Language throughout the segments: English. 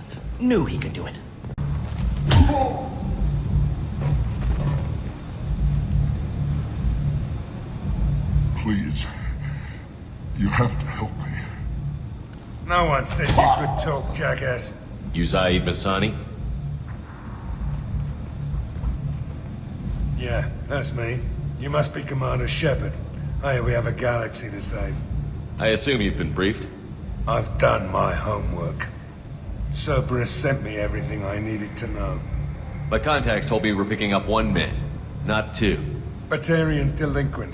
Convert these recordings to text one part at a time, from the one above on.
Excellent. Knew he could do it. Please. You have to help me. No one said you could talk, jackass. You Zaeed Masani? Yeah, that's me. You must be Commander Shepard. Hey, we have a galaxy to save. I assume you've been briefed? I've done my homework. Cerberus sent me everything I needed to know. My contacts told me we're picking up one man, not two. Batarian delinquent.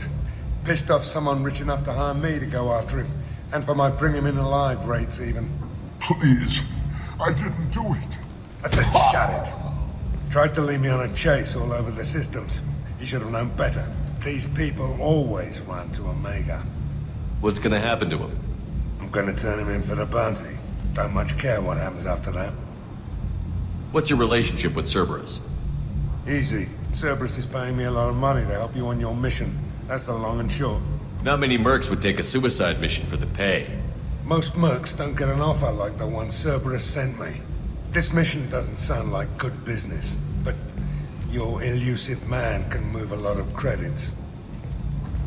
Pissed off someone rich enough to hire me to go after him. And for my bring him in alive rates even. Please. I didn't do it. I said shut it. Tried to lead me on a chase all over the systems. He should have known better. These people always run to Omega. What's gonna happen to him? I'm gonna turn him in for the bounty. Don't much care what happens after that. What's your relationship with Cerberus? Easy. Cerberus is paying me a lot of money to help you on your mission. That's the long and short. Not many mercs would take a suicide mission for the pay. Most mercs don't get an offer like the one Cerberus sent me. This mission doesn't sound like good business, but your elusive man can move a lot of credits.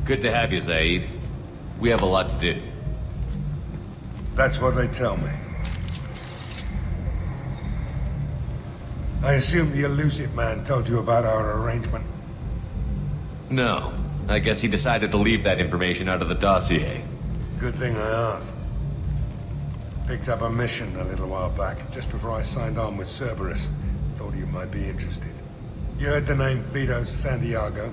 Good to have you, Zaeed. We have a lot to do. That's what they tell me. I assume the elusive man told you about our arrangement. No. I guess he decided to leave that information out of the dossier. Good thing I asked. Picked up a mission a little while back, just before I signed on with Cerberus. Thought you might be interested. You heard the name Vito Santiago?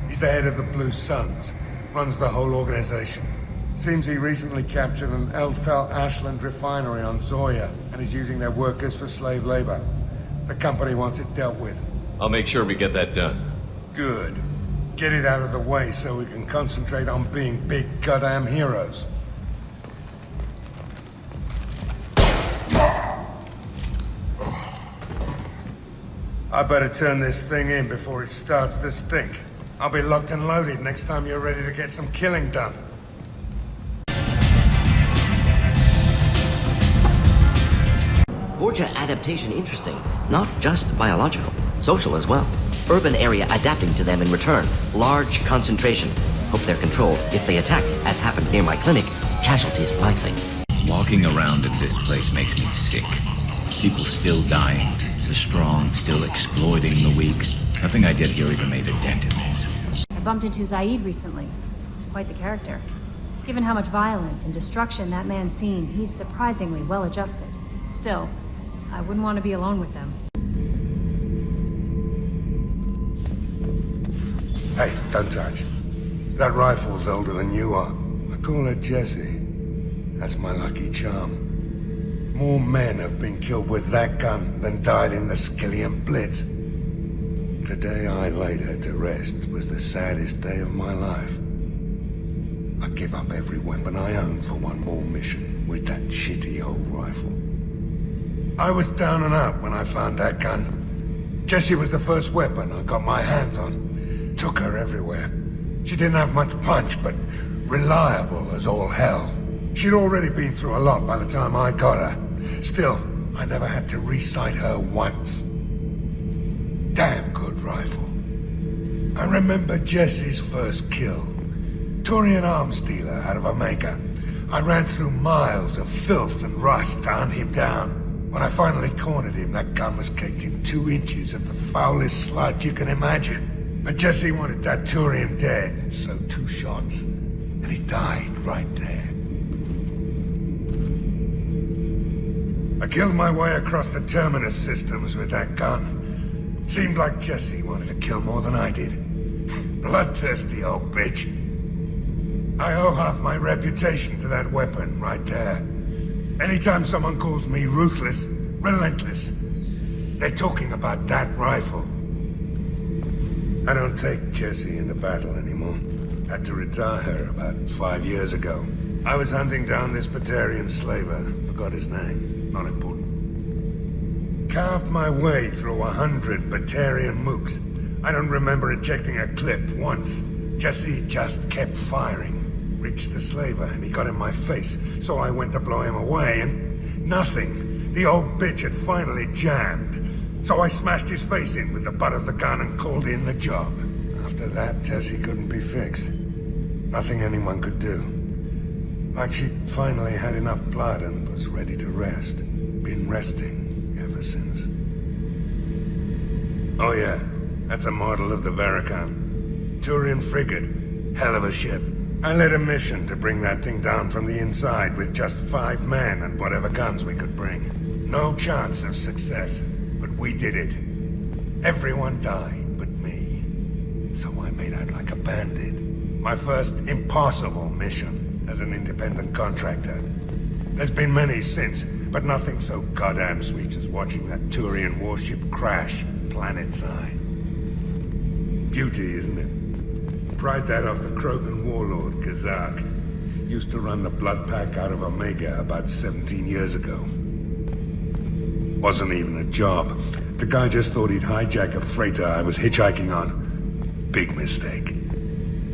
He's the head of the Blue Suns. Runs the whole organization. Seems he recently captured an Eldfell-Ashland refinery on Zorya, and is using their workers for slave labor. The company wants it dealt with. I'll make sure we get that done. Good. Get it out of the way so we can concentrate on being big goddamn heroes. I better turn this thing in before it starts to stink. I'll be locked and loaded next time you're ready to get some killing done. Zorya adaptation interesting. Not just biological, social as well. Urban area adapting to them in return. Large concentration. Hope they're controlled. If they attack, as happened near my clinic, casualties likely. Walking around in this place makes me sick. People still dying. The strong still exploiting the weak. Nothing I did here even made a dent in this. I bumped into Zaeed recently. Quite the character. Given how much violence and destruction that man's seen, he's surprisingly well adjusted. Still, I wouldn't want to be alone with them. Hey, don't touch. That rifle's older than you are. I call her Jessie. That's my lucky charm. More men have been killed with that gun than died in the Skillian Blitz. The day I laid her to rest was the saddest day of my life. I'd give up every weapon I own for one more mission with that shitty old rifle. I was down and out when I found that gun. Jessie was the first weapon I got my hands on. Took her everywhere. She didn't have much punch, but reliable as all hell. She'd already been through a lot by the time I got her. Still, I never had to re-sight her once. Damn good rifle. I remember Jessie's first kill. Turian arms dealer out of Omega. I ran through miles of filth and rust to hunt him down. When I finally cornered him, that gun was caked in 2 inches of the foulest sludge you can imagine. But Jessie wanted that Turian dead, so 2 shots, and he died right there. I killed my way across the Terminus systems with that gun. Seemed like Jessie wanted to kill more than I did. Bloodthirsty old bitch. I owe half my reputation to that weapon right there. Anytime someone calls me ruthless, relentless, they're talking about that rifle. I don't take Jessie into battle anymore. Had to retire her about 5 years ago. I was hunting down this Batarian slaver. Forgot his name. Not important. Carved my way through 100 Batarian mooks. I don't remember ejecting a clip once. Jessie just kept firing. Reached the slaver and he got in my face, so I went to blow him away and nothing. The old bitch had finally jammed, so I smashed his face in with the butt of the gun and called in the job. After that, Jesse couldn't be fixed. Nothing anyone could do. Like she'd finally had enough blood and was ready to rest. Been resting ever since. Oh yeah, that's a model of the Veracon. Turian frigate. Hell of a ship. I led a mission to bring that thing down from the inside with just 5 men and whatever guns we could bring. No chance of success, but we did it. Everyone died but me. So I made out like a bandit. My first impossible mission as an independent contractor. There's been many since, but nothing so goddamn sweet as watching that Turian warship crash planet-side. Beauty, isn't it? Pried that off the Krogan warlord, Kazak. Used to run the blood pack out of Omega about 17 years ago. Wasn't even a job. The guy just thought he'd hijack a freighter I was hitchhiking on. Big mistake.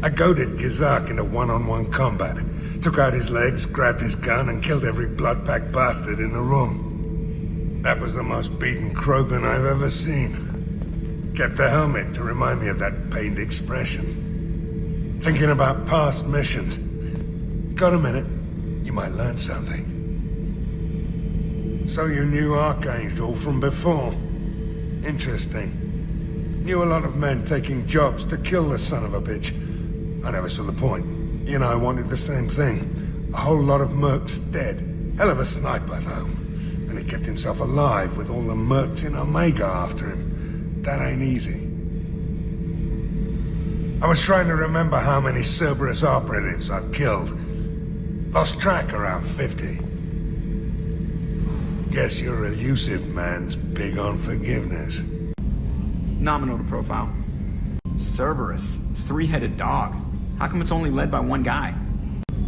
I goaded Kazak into one-on-one combat. Took out his legs, grabbed his gun, and killed every blood pack bastard in the room. That was the most beaten Krogan I've ever seen. Kept a helmet to remind me of that pained expression. Thinking about past missions. Got a minute? You might learn something. So you knew Archangel from before? Interesting. Knew a lot of men taking jobs to kill the son of a bitch. I never saw the point. You know, I wanted the same thing. A whole lot of mercs dead. Hell of a sniper, though. And he kept himself alive with all the mercs in Omega after him. That ain't easy. I was trying to remember how many Cerberus operatives I've killed. Lost track around 50. Guess your elusive man's big on forgiveness. Nominal to profile. Cerberus, 3-headed dog. How come it's only led by one guy?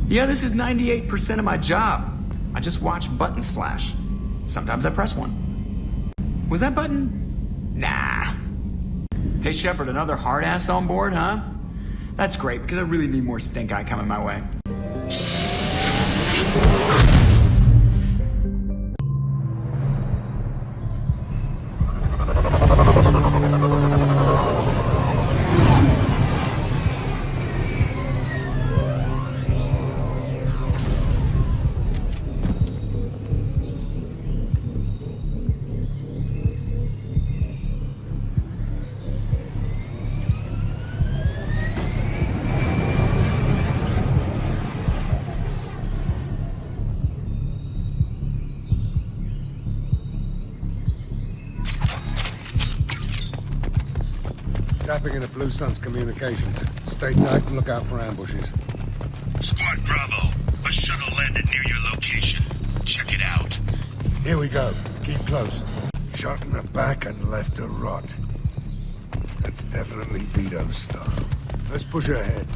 Yeah, this is 98% of my job. I just watch buttons flash. Sometimes I press one. Was that button? Nah. Hey Shepard, another hard ass on board, huh? That's great, because I really need more stink eye coming my way. Tapping into Blue Sun's communications. Stay tight and look out for ambushes. Squad Bravo, a shuttle landed near your location. Check it out. Here we go. Keep close. Shot in the back and left to rot. That's definitely Vito's style. Let's push ahead.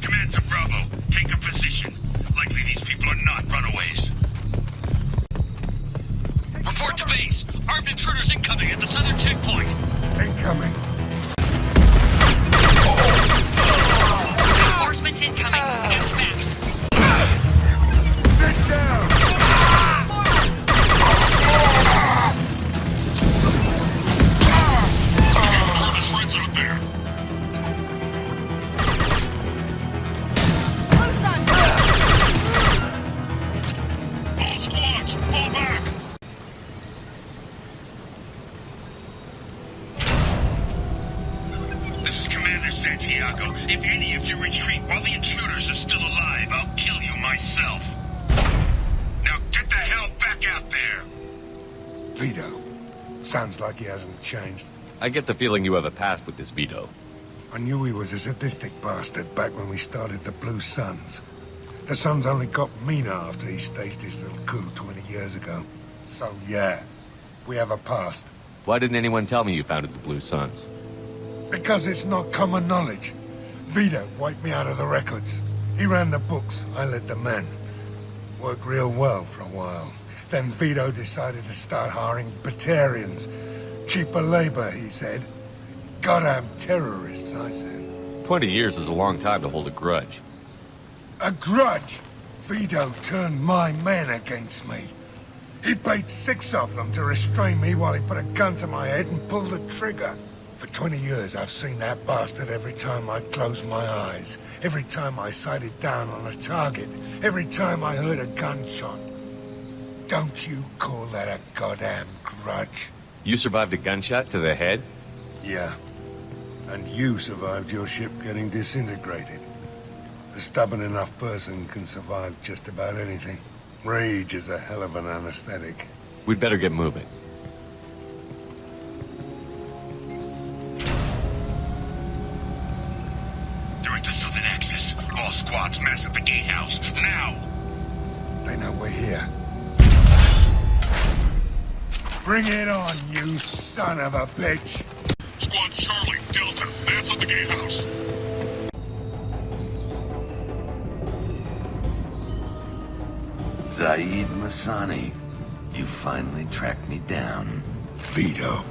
Command to Bravo, take a position. Likely these people are not runaways. Report to base. Armed intruders incoming at the southern checkpoint. Incoming. Reinforcements incoming. Max. Sit down! Friends out there. All squads, fall back! This is Commander Santiago. If any of you retreat while the intruders are still alive, I'll kill you myself. Now get the hell back out there! Vito. Sounds like he hasn't changed. I get the feeling you have a past with this Vito. I knew he was a sadistic bastard back when we started the Blue Suns. The Suns only got meaner after he staged his little coup 20 years ago. So yeah, we have a past. Why didn't anyone tell me you founded the Blue Suns? Because it's not common knowledge. Vito wiped me out of the records. He ran the books, I led the men. Worked real well for a while. Then Vito decided to start hiring Batarians. Cheaper labor, he said. Goddamn terrorists, I said. 20 years is a long time to hold a grudge. A grudge? Vito turned my men against me. He paid 6 of them to restrain me while he put a gun to my head and pulled the trigger. For 20 years, I've seen that bastard every time I closed my eyes. Every time I sighted down on a target. Every time I heard a gunshot. Don't you call that a goddamn grudge? You survived a gunshot to the head? Yeah. And you survived your ship getting disintegrated. A stubborn enough person can survive just about anything. Rage is a hell of an anesthetic. We'd better get moving. They're at the southern axis. All squads mass at the gatehouse. Now! They know we're here. Bring it on, you son of a bitch! Squad Charlie, Delta, mass at the gatehouse. Zaeed Masani, you finally tracked me down. Vito.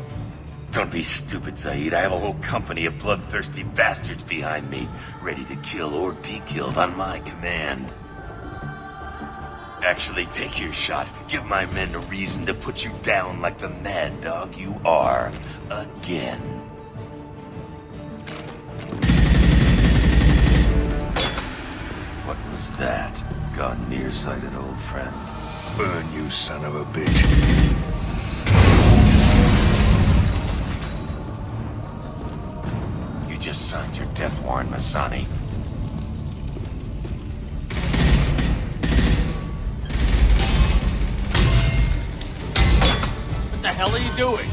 Don't be stupid, Zaeed. I have a whole company of bloodthirsty bastards behind me, ready to kill or be killed on my command. Actually, take your shot. Give my men a reason to put you down like the mad dog you are. Again. What was that? Gone nearsighted, old friend. Burn, you son of a bitch. You just signed your death warrant, Masani. What the hell are you doing?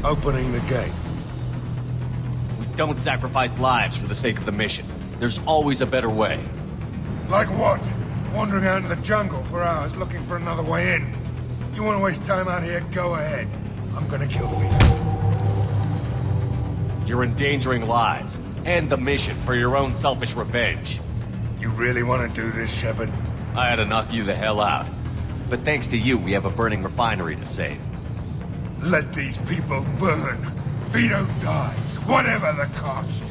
Opening the gate. We don't sacrifice lives for the sake of the mission. There's always a better way. Like what? Wandering out in the jungle for hours looking for another way in. You want to waste time out here? Go ahead. I'm gonna kill Vito. You're endangering lives and the mission for your own selfish revenge. You really want to do this, Shepard? I had to knock you the hell out. But thanks to you, we have a burning refinery to save. Let these people burn. Vito dies, whatever the cost.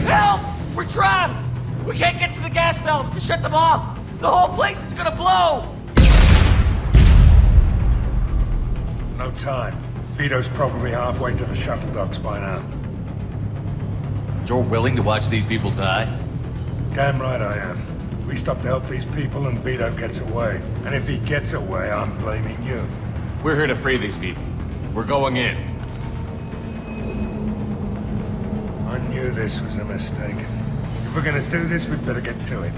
Help! We're trapped! We can't get to the gas valves to shut them off! The whole place is gonna blow! No time. Vito's probably halfway to the shuttle docks by now. You're willing to watch these people die? Damn right I am. We stop to help these people and Vito gets away. And if he gets away, I'm blaming you. We're here to free these people. We're going in. I knew this was a mistake. If we're gonna do this, we'd better get to it.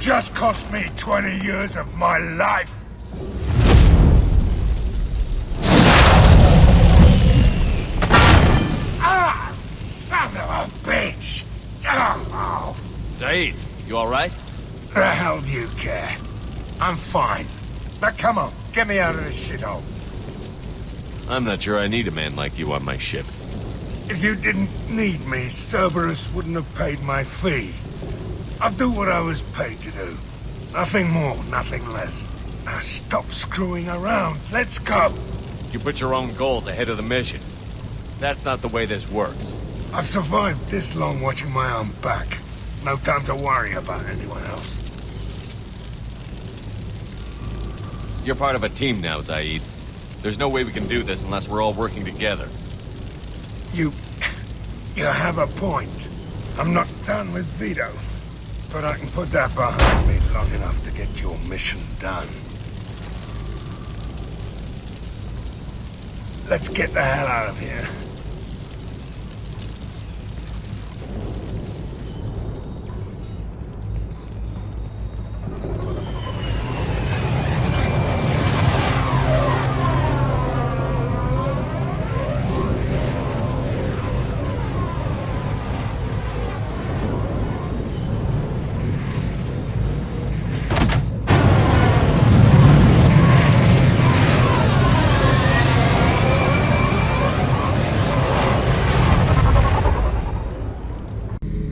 just cost me 20 years of my life. Ah! Son of a bitch! Oh. Zaeed, you alright? The hell do you care? I'm fine. Now come on, get me out of this shithole. I'm not sure I need a man like you on my ship. If you didn't need me, Cerberus wouldn't have paid my fee. I'll do what I was paid to do. Nothing more, nothing less. Now stop screwing around. Let's go. You put your own goals ahead of the mission. That's not the way this works. I've survived this long watching my own back. No time to worry about anyone else. You're part of a team now, Zaeed. There's no way we can do this unless we're all working together. You have a point. I'm not done with Vito. But I can put that behind me long enough to get your mission done. Let's get the hell out of here.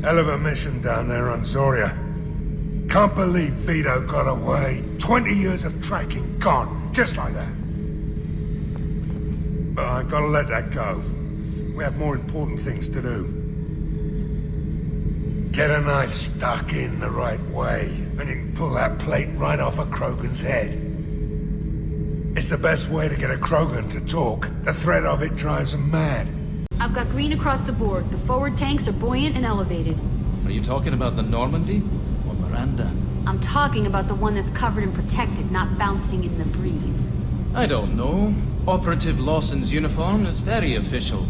Hell of a mission down there on Zorya. Can't believe Vito got away. 20 years of tracking gone, just like that. But I gotta let that go. We have more important things to do. Get a knife stuck in the right way, and you can pull that plate right off of Krogan's head. It's the best way to get a Krogan to talk. The threat of it drives them mad. I've got green across the board. The forward tanks are buoyant and elevated. Are you talking about the Normandy? Or Miranda? I'm talking about the one that's covered and protected, not bouncing in the breeze. I don't know. Operative Lawson's uniform is very official.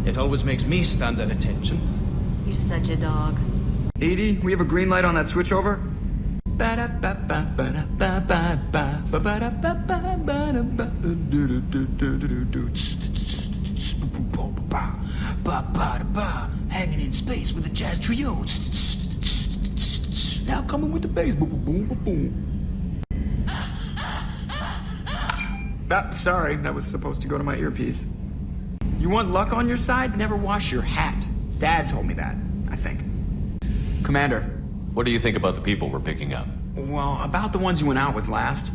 It always makes me stand at attention. You're such a dog. Edie, we have a green light on that switchover? Hanging in space with a jazz trio. Now coming with the bass. Boom, boom, boom, boom. Sorry, that was supposed to go to my earpiece. You want luck on your side? Never wash your hat. Dad told me that, I think. Commander. What do you think about the people we're picking up? Well, about the ones you went out with last.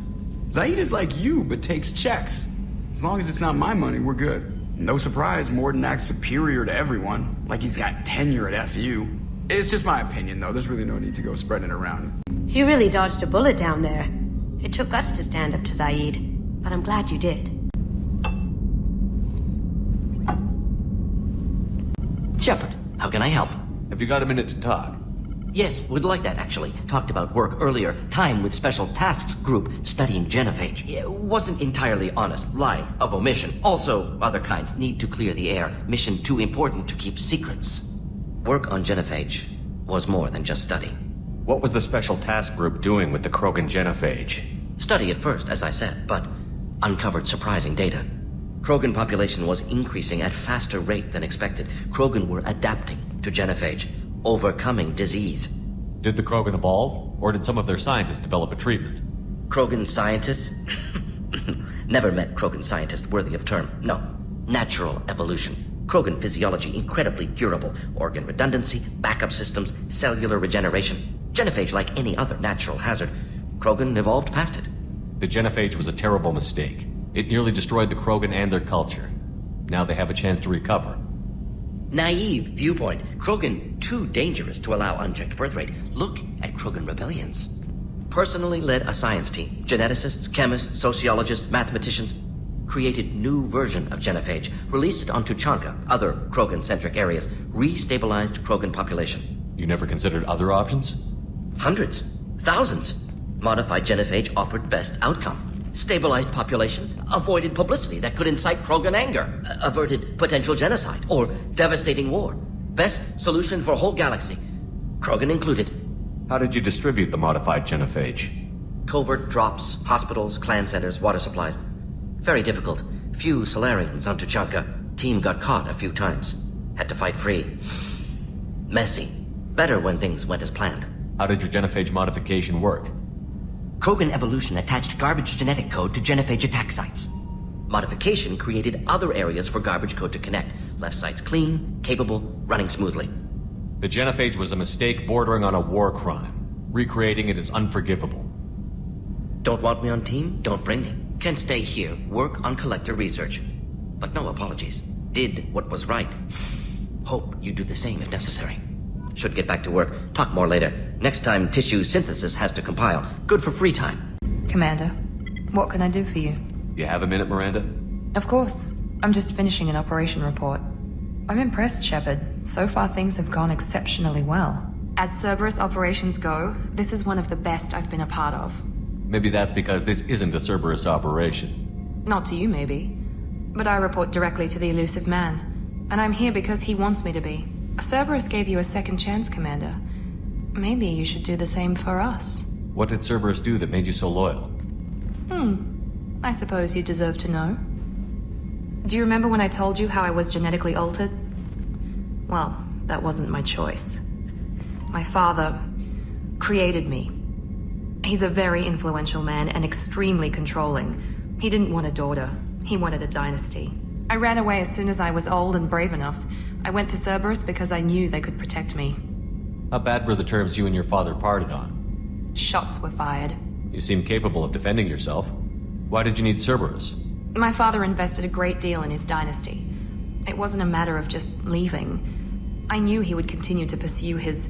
Zaeed is like you, but takes checks. As long as it's not my money, we're good. No surprise, Morden acts superior to everyone, like he's got tenure at FU. It's just my opinion, though. There's really no need to go spreading it around. You really dodged a bullet down there. It took us to stand up to Zaeed, but I'm glad you did. Shepard, how can I help? Have you got a minute to talk? Yes, would like that, actually. Talked about work earlier. Time with Special Tasks Group studying genophage. It wasn't entirely honest. Lie of omission. Also, other kinds need to clear the air. Mission too important to keep secrets. Work on genophage was more than just study. What was the Special Task Group doing with the Krogan genophage? Study at first, as I said, but uncovered surprising data. Krogan population was increasing at faster rate than expected. Krogan were adapting to genophage, overcoming disease. Did the Krogan evolve, or did some of their scientists develop a treatment? Krogan scientists? Never met Krogan scientist worthy of term. No. Natural evolution. Krogan physiology incredibly durable. Organ redundancy, backup systems, cellular regeneration. Genophage like any other natural hazard. Krogan evolved past it. The genophage was a terrible mistake. It nearly destroyed the Krogan and their culture. Now they have a chance to recover. Naive viewpoint. Krogan too dangerous to allow unchecked birth rate. Look at Krogan rebellions. Personally led a science team. Geneticists, chemists, sociologists, mathematicians. Created new version of genophage. Released it on Tuchanka, other Krogan-centric areas. Restabilized Krogan population. You never considered other options? Hundreds. Thousands. Modified genophage offered best outcome. Stabilized population, avoided publicity that could incite Krogan anger, averted potential genocide or devastating war. Best solution for whole galaxy, Krogan included. How did you distribute the modified genophage? Covert drops, hospitals, clan centers, water supplies. Very difficult. Few Solarians on Tuchanka. Team got caught a few times. Had to fight free. Messy. Better when things went as planned. How did your genophage modification work? Krogan evolution attached garbage genetic code to genophage attack sites. Modification created other areas for garbage code to connect. Left sites clean, capable, running smoothly. The genophage was a mistake bordering on a war crime. Recreating it is unforgivable. Don't want me on team? Don't bring me. Can stay here, work on collector research. But no apologies. Did what was right. Hope you do the same if necessary. Should get back to work. Talk more later. Next time tissue synthesis has to compile. Good for free time. Commander, what can I do for you? You have a minute, Miranda? Of course. I'm just finishing an operation report. I'm impressed, Shepard. So far things have gone exceptionally well. As Cerberus operations go, this is one of the best I've been a part of. Maybe that's because this isn't a Cerberus operation. Not to you, maybe. But I report directly to the elusive man. And I'm here because he wants me to be. Cerberus gave you a second chance, Commander. Maybe you should do the same for us. What did Cerberus do that made you so loyal? I suppose you deserve to know. Do you remember when I told you how I was genetically altered? Well, that wasn't my choice. My father created me. He's a very influential man and extremely controlling. He didn't want a daughter. He wanted a dynasty. I ran away as soon as I was old and brave enough. I went to Cerberus because I knew they could protect me. How bad were the terms you and your father parted on? Shots were fired. You seem capable of defending yourself. Why did you need Cerberus? My father invested a great deal in his dynasty. It wasn't a matter of just leaving. I knew he would continue to pursue his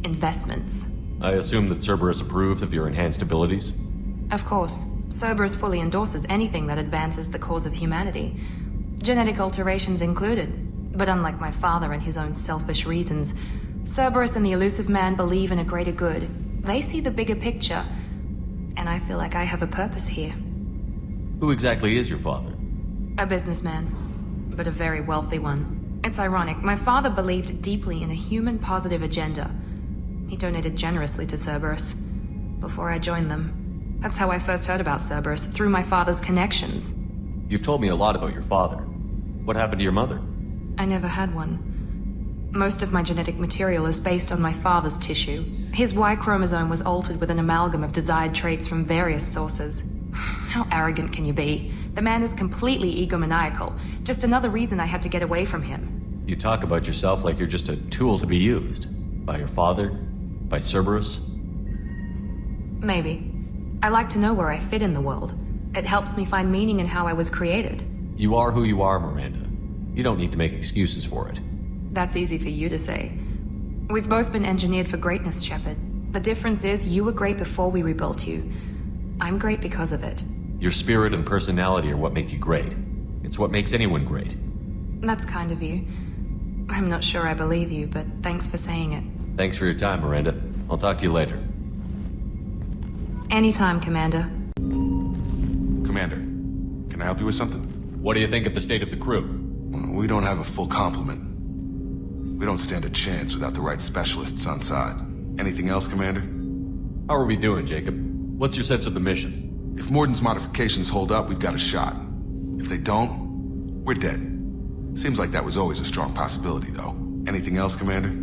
investments. I assume that Cerberus approved of your enhanced abilities? Of course. Cerberus fully endorses anything that advances the cause of humanity. Genetic alterations included. But unlike my father and his own selfish reasons, Cerberus and the elusive man believe in a greater good. They see the bigger picture, and I feel like I have a purpose here. Who exactly is your father? A businessman, but a very wealthy one. It's ironic, my father believed deeply in a human-positive agenda. He donated generously to Cerberus before I joined them. That's how I first heard about Cerberus, through my father's connections. You've told me a lot about your father. What happened to your mother? I never had one. Most of my genetic material is based on my father's tissue. His Y chromosome was altered with an amalgam of desired traits from various sources. How arrogant can you be? The man is completely egomaniacal. Just another reason I had to get away from him. You talk about yourself like you're just a tool to be used. By your father? By Cerberus? Maybe. I like to know where I fit in the world. It helps me find meaning in how I was created. You are who you are, Miranda. You don't need to make excuses for it. That's easy for you to say. We've both been engineered for greatness, Shepard. The difference is you were great before we rebuilt you. I'm great because of it. Your spirit and personality are what make you great. It's what makes anyone great. That's kind of you. I'm not sure I believe you, but thanks for saying it. Thanks for your time, Miranda. I'll talk to you later. Anytime, Commander. Commander, can I help you with something? What do you think of the state of the crew? We don't have a full complement. We don't stand a chance without the right specialists on side. Anything else, Commander? How are we doing, Jacob? What's your sense of the mission? If Morden's modifications hold up, we've got a shot. If they don't, we're dead. Seems like that was always a strong possibility, though. Anything else, Commander?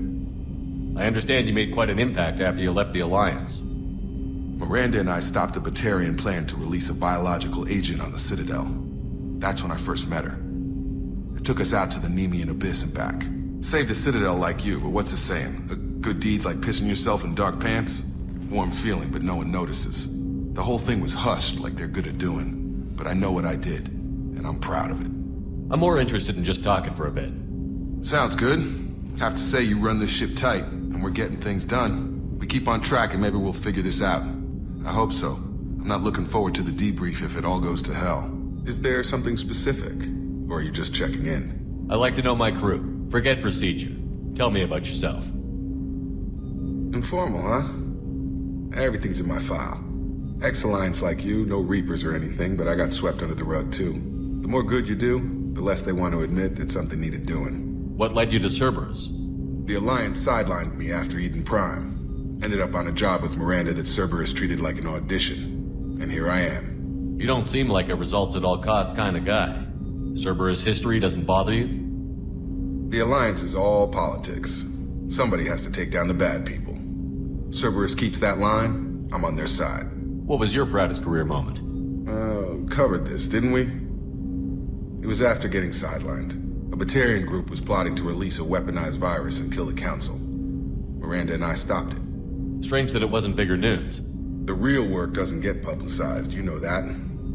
I understand you made quite an impact after you left the Alliance. Miranda and I stopped a Batarian plan to release a biological agent on the Citadel. That's when I first met her. It took us out to the Nemean Abyss and back. Saved the Citadel like you, but what's the saying? A good deed's like pissing yourself in dark pants? Warm feeling, but no one notices. The whole thing was hushed like they're good at doing. But I know what I did, and I'm proud of it. I'm more interested in just talking for a bit. Sounds good. Have to say you run this ship tight, and we're getting things done. We keep on track and maybe we'll figure this out. I hope so. I'm not looking forward to the debrief if it all goes to hell. Is there something specific? Or are you just checking in? I like to know my crew. Forget procedure. Tell me about yourself. Informal, huh? Everything's in my file. Ex-Alliance like you, no Reapers or anything, but I got swept under the rug too. The more good you do, the less they want to admit that something needed doing. What led you to Cerberus? The Alliance sidelined me after Eden Prime. Ended up on a job with Miranda that Cerberus treated like an audition. And here I am. You don't seem like a results-at-all-costs kind of guy. Cerberus history doesn't bother you? The Alliance is all politics. Somebody has to take down the bad people. Cerberus keeps that line, I'm on their side. What was your proudest career moment? Covered this, didn't we? It was after getting sidelined. A Batarian group was plotting to release a weaponized virus and kill the Council. Miranda and I stopped it. Strange that it wasn't bigger news. The real work doesn't get publicized, you know that.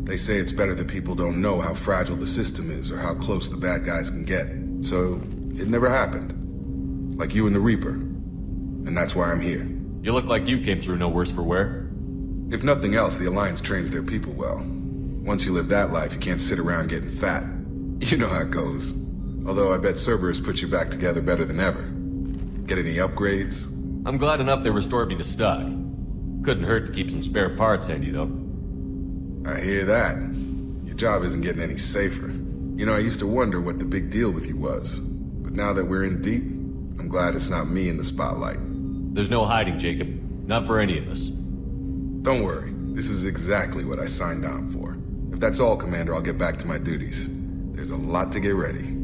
They say it's better that people don't know how fragile the system is or how close the bad guys can get. So, it never happened. Like you and the Reaper. And that's why I'm here. You look like you came through no worse for wear. If nothing else, the Alliance trains their people well. Once you live that life, you can't sit around getting fat. You know how it goes. Although I bet Cerberus put you back together better than ever. Get any upgrades? I'm glad enough they restored me to stock. Couldn't hurt to keep some spare parts handy, though. I hear that. Your job isn't getting any safer. You know, I used to wonder what the big deal with you was. But now that we're in deep, I'm glad it's not me in the spotlight. There's no hiding, Jacob. Not for any of us. Don't worry. This is exactly what I signed on for. If that's all, Commander, I'll get back to my duties. There's a lot to get ready.